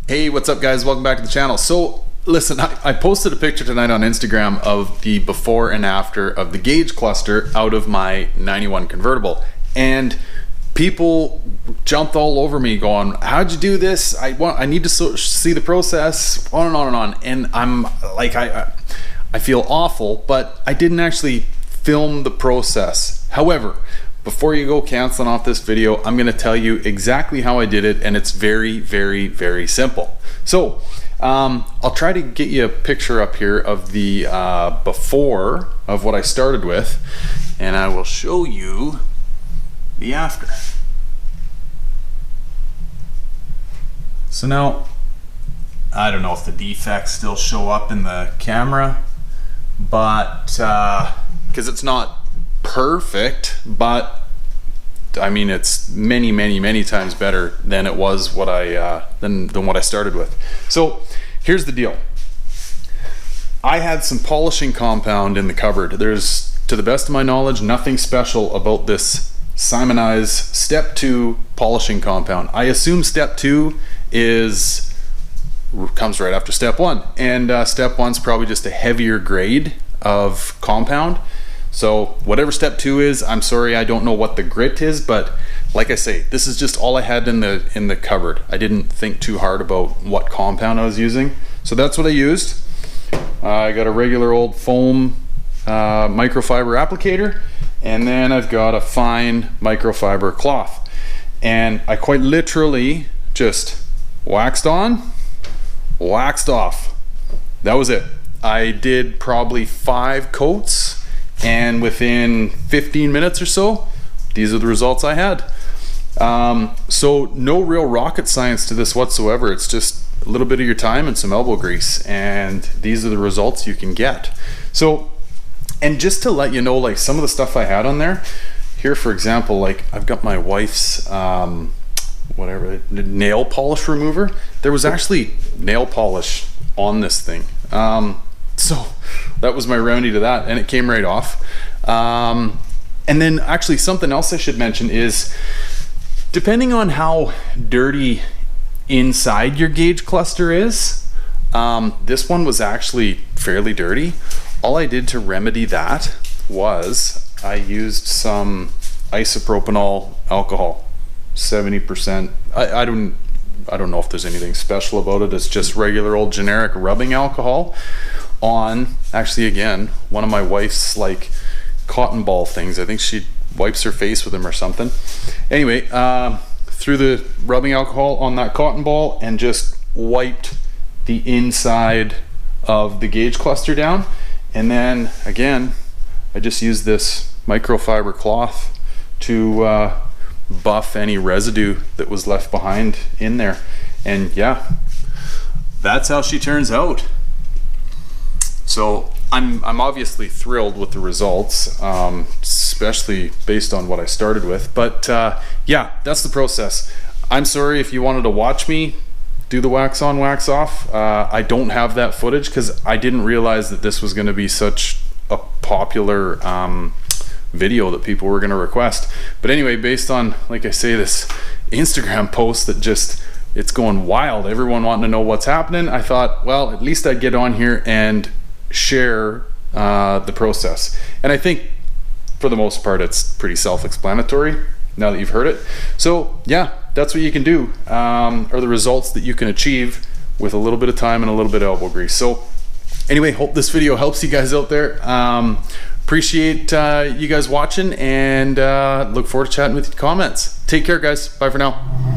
Hey, what's up guys? Welcome back to the channel. So listen, I posted a picture tonight on Instagram of the before and after of the gauge cluster out of my 91 convertible, and people jumped all over me going, how'd you do this? I need to see the process, on and on and on. And I'm like, I feel awful, but I didn't actually film the process. However, before you go canceling off this video, I'm going to tell you exactly how I did it, and it's very, very, very simple. So I'll try to get you a picture up here of the before of what I started with, and I will show you the after. So now, I don't know if the defects still show up in the camera, but because it's not perfect, but I mean it's many, many, many times better than it was what than what I started with. So here's the deal. I had some polishing compound in the cupboard. There's, to the best of my knowledge, nothing special about this Simoniz step 2 polishing compound. I assume step 2 comes right after step 1, and step 1's probably just a heavier grade of compound. So whatever step 2 is, I'm sorry, I don't know what the grit is, but like I say, this is just all I had in the cupboard. I didn't think too hard about what compound I was using, so that's what I used. I got a regular old foam microfiber applicator, and then I've got a fine microfiber cloth, and I quite literally just waxed on, waxed off. That was it. I did probably 5 coats, and within 15 minutes or so, these are the results I had. So no real rocket science to this whatsoever. It's just a little bit of your time and some elbow grease, and these are the results you can get. So, and just to let you know, like some of the stuff I had on there here, for example, like I've got my wife's whatever, nail polish remover. There was actually nail polish on this thing. So that was my remedy to that, and it came right off. And then actually something else I should mention is, depending on how dirty inside your gauge cluster is, this one was actually fairly dirty. All I did to remedy that was I used some isopropanol alcohol, 70%. I don't know if there's anything special about it. It's just regular old generic rubbing alcohol on, actually, again, one of my wife's like cotton ball things. I think she wipes her face with them or something. Anyway, threw the rubbing alcohol on that cotton ball and just wiped the inside of the gauge cluster down. And then again, I just used this microfiber cloth to buff any residue that was left behind in there. And yeah, that's how she turns out. So I'm obviously thrilled with the results, especially based on what I started with. But yeah, that's the process. I'm sorry if you wanted to watch me do the wax on, wax off. I don't have that footage because I didn't realize that this was going to be such a popular video that people were going to request. But anyway, based on, like I say, this Instagram post that just, it's going wild, everyone wanting to know what's happening, I thought, well, at least I'd get on here and share the process. And I think for the most part it's pretty self-explanatory now that you've heard it. So yeah, that's what you can do, or the results that you can achieve with a little bit of time and a little bit of elbow grease. So anyway, hope this video helps you guys out there. Appreciate you guys watching, and look forward to chatting with you in the comments. Take care guys, bye for now.